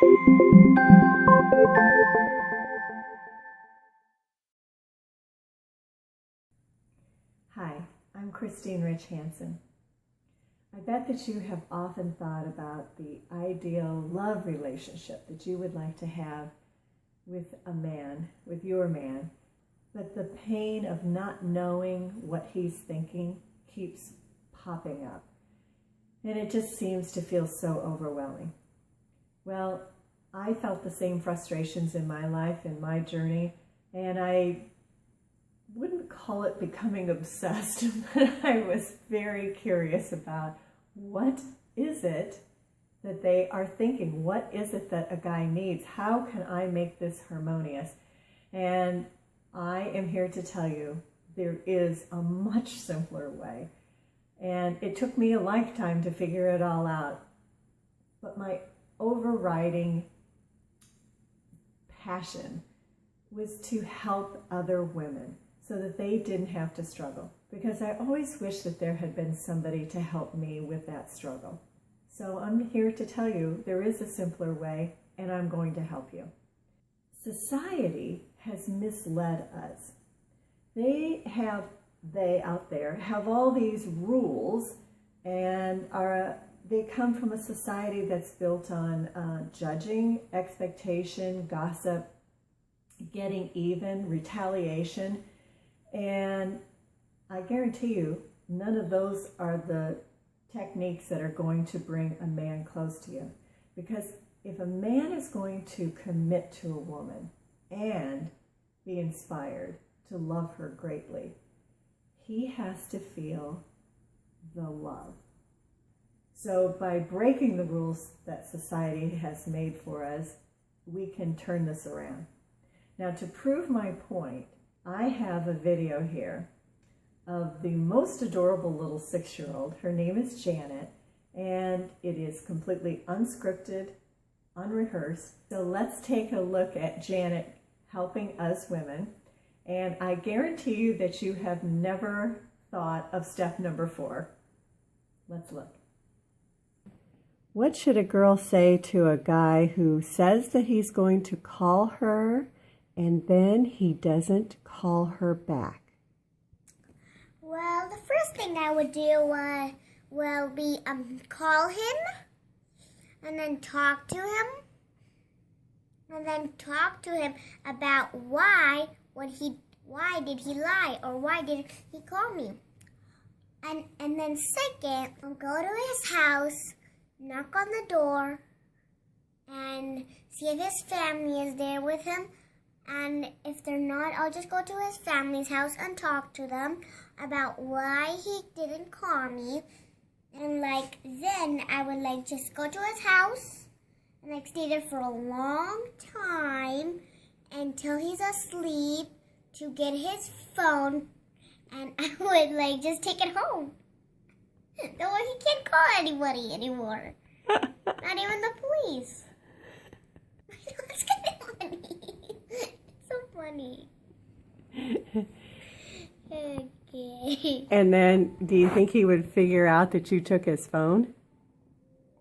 Hi, I'm Christine Rich Hanson. I bet that you have often thought about the ideal love relationship that you would like to have with a man, with your man, but the pain of not knowing what he's thinking keeps popping up, and it just seems to feel so overwhelming. Well, I felt the same frustrations in my life, in my journey, and I wouldn't call it becoming obsessed, but I was very curious about what is it that they are thinking? What is it that a guy needs? How can I make this harmonious? And I am here to tell you there is a much simpler way. And it took me a lifetime to figure it all out. But my overriding passion was to help other women so that they didn't have to struggle. Because I always wished that there had been somebody to help me with that struggle. So I'm here to tell you there is a simpler way, and I'm going to help you. Society has misled us. They out there have all these rules, and they come from a society that's built on judging, expectation, gossip, getting even, retaliation, and I guarantee you none of those are the techniques that are going to bring a man close to you. Because if a man is going to commit to a woman and be inspired to love her greatly, he has to feel the love. So by breaking the rules that society has made for us, we can turn this around. Now, to prove my point, I have a video here of the most adorable little 6-year-old. Her name is Janet, and it is completely unscripted, unrehearsed. So let's take a look at Janet helping us women. And I guarantee you that you have never thought of step number 4. Let's look. What should a girl say to a guy who says that he's going to call her and then he doesn't call her back? Well, the first thing I would do will be call him and then talk to him about why did he lie, or why did he call me? And then second, I'll go to his house, knock on the door, and see if his family is there with him. And if they're not, I'll just go to his family's house and talk to them about why he didn't call me. And then I would just go to his house and stay there for a long time until he's asleep to get his phone, and I would just take it home. That way he can't call anybody anymore. Not even the police. It's kind of funny. It's so funny. Okay. And then, do you think he would figure out that you took his phone?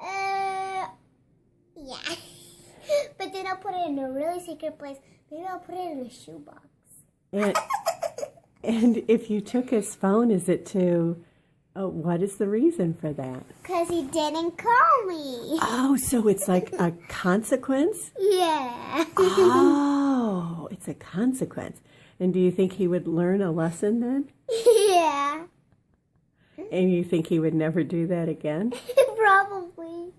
Yeah. But then I'll put it in a really secret place. Maybe I'll put it in a shoebox. And if you took his phone, is it to... what is the reason for that? Because he didn't call me. Oh, so it's like a consequence? Yeah. Oh, it's a consequence. And do you think he would learn a lesson then? Yeah. And you think he would never do that again? Probably.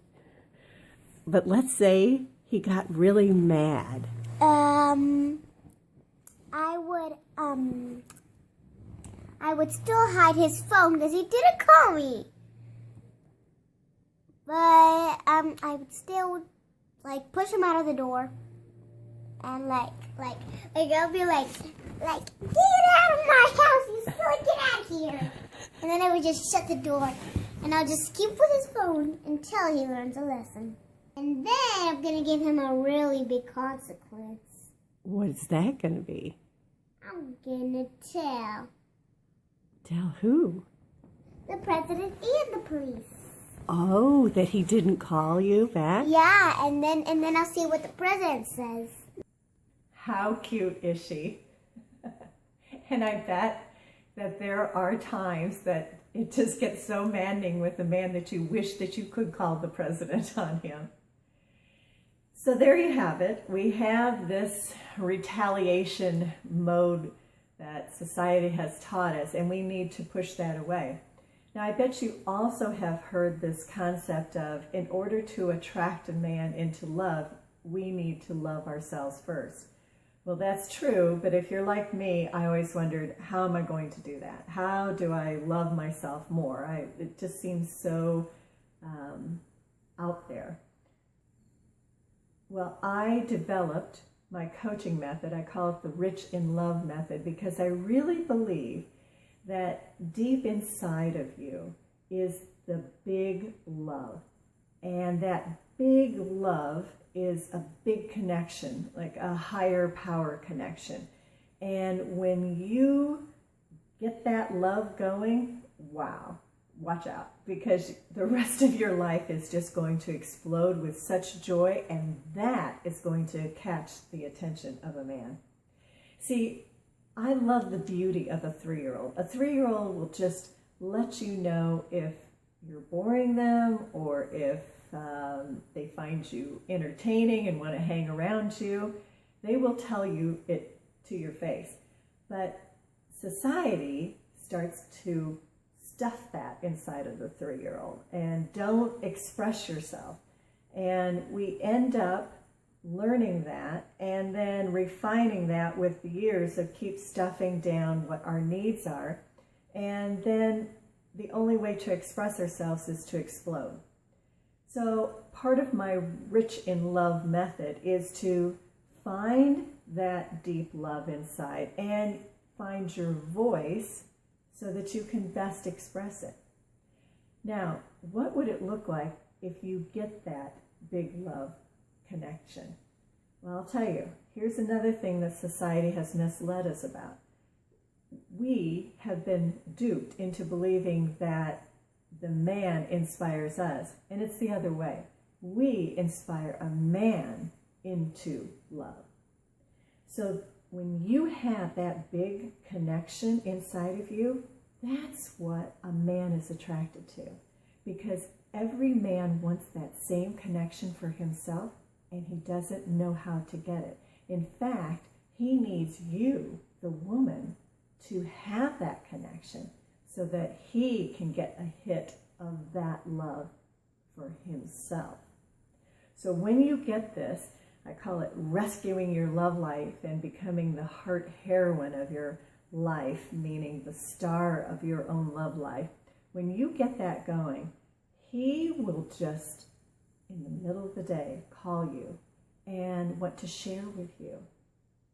But let's say he got really mad. I would still hide his phone because he didn't call me. But I would still push him out of the door, and I'll be like, get out of my house, you silly, get out of here. And then I would just shut the door, and I'll just keep with his phone until he learns a lesson. And then I'm gonna give him a really big consequence. What's that gonna be? I'm gonna tell. Tell who? The president and the police. Oh, that he didn't call you back? Yeah, and then I'll see what the president says. How cute is she? And I bet that there are times that it just gets so maddening with a man that you wish that you could call the president on him. So there you have it. We have this retaliation mode that society has taught us, and we need to push that away. Now, I bet you also have heard this concept of, in order to attract a man into love, we need to love ourselves first. Well, that's true, but if you're like me, I always wondered, how am I going to do that? How do I love myself more? It just seems so out there. Well, I developed my coaching method. I call it the Rich in Love method, because I really believe that deep inside of you is the big love. And that big love is a big connection, like a higher power connection. And when you get that love going, wow, watch out, because the rest of your life is just going to explode with such joy, and that is going to catch the attention of a man. See, I love the beauty of a 3-year-old. A 3-year-old will just let you know if you're boring them, or if they find you entertaining and want to hang around you. They will tell you it to your face. But society starts to stuff that inside of the 3-year-old and don't express yourself. And we end up learning that and then refining that with the years of keep stuffing down what our needs are. And then the only way to express ourselves is to explode. So part of my Rich in Love method is to find that deep love inside and find your voice so that you can best express it. Now, what would it look like if you get that big love connection? Well, I'll tell you, here's another thing that society has misled us about. We have been duped into believing that the man inspires us, and it's the other way. We inspire a man into love. So when you have that big connection inside of you, that's what a man is attracted to, because every man wants that same connection for himself, and he doesn't know how to get it. In fact, he needs you, the woman, to have that connection so that he can get a hit of that love for himself. So when you get this, I call it rescuing your love life and becoming the heart heroine of your life, meaning the star of your own love life. When you get that going, he will just, in the middle of the day, call you and want to share with you.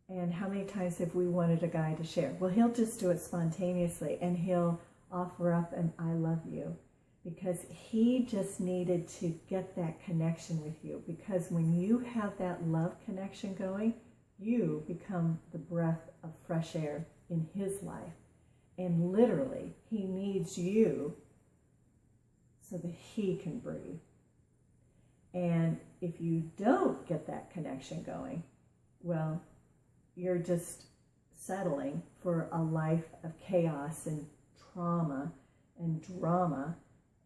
And how many times have we wanted a guy to share? Well, he'll just do it spontaneously, and he'll offer up an I love you, because he just needed to get that connection with you. Because when you have that love connection going, you become the breath of fresh air in his life. And literally, he needs you so that he can breathe. And if you don't get that connection going, well, you're just settling for a life of chaos and trauma and drama,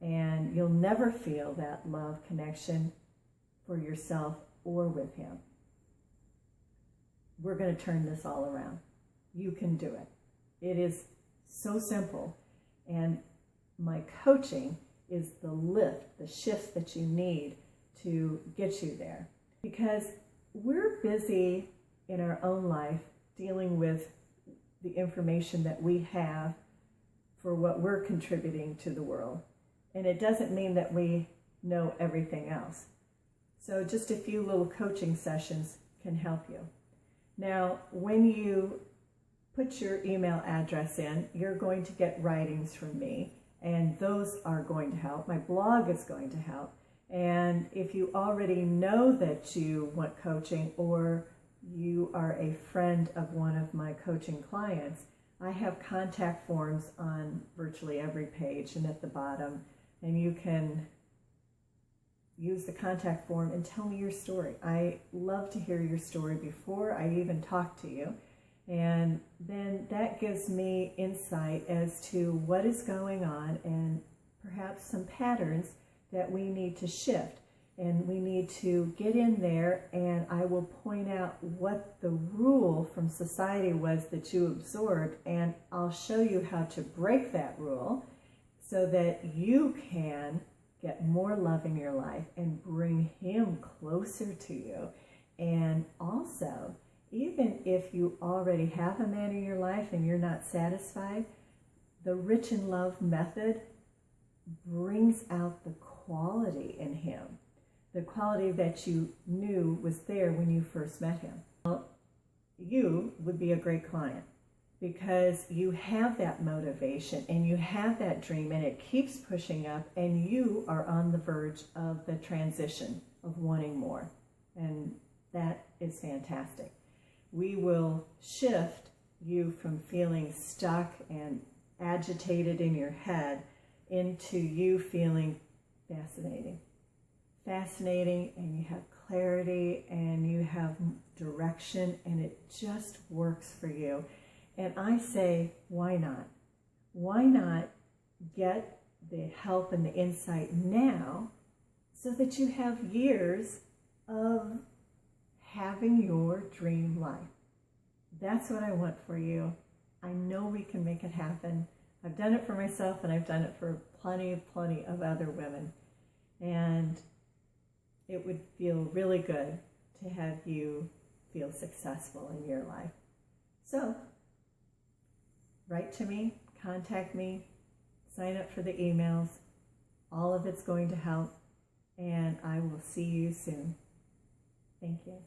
and you'll never feel that love connection for yourself or with him. We're going to turn this all around. You can do it. It is so simple, and my coaching is the lift, the shift that you need to get you there, because we're busy in our own life dealing with the information that we have for what we're contributing to the world. And it doesn't mean that we know everything else. So just a few little coaching sessions can help you. Now, when you put your email address in, you're going to get writings from me, and those are going to help. My blog is going to help. And if you already know that you want coaching, or you are a friend of one of my coaching clients, I have contact forms on virtually every page and at the bottom, and you can use the contact form and tell me your story. I love to hear your story before I even talk to you. And then that gives me insight as to what is going on and perhaps some patterns that we need to shift. And we need to get in there, and I will point out what the rule from society was that you absorbed, and I'll show you how to break that rule so that you can get more love in your life and bring him closer to you. And also, even if you already have a man in your life and you're not satisfied, the Rich in Love method brings out the quality in him, the quality that you knew was there when you first met him. Well, you would be a great client because you have that motivation and you have that dream, and it keeps pushing up, and you are on the verge of the transition of wanting more. And that is fantastic. We will shift you from feeling stuck and agitated in your head into you feeling fascinating. Fascinating, and you have clarity and you have direction, and it just works for you. And I say, why not? Why not get the help and the insight now so that you have years of having your dream life? That's what I want for you. I know we can make it happen. I've done it for myself, and I've done it for plenty of other women. And it would feel really good to have you feel successful in your life. So, write to me, contact me, sign up for the emails. All of it's going to help, and I will see you soon. Thank you.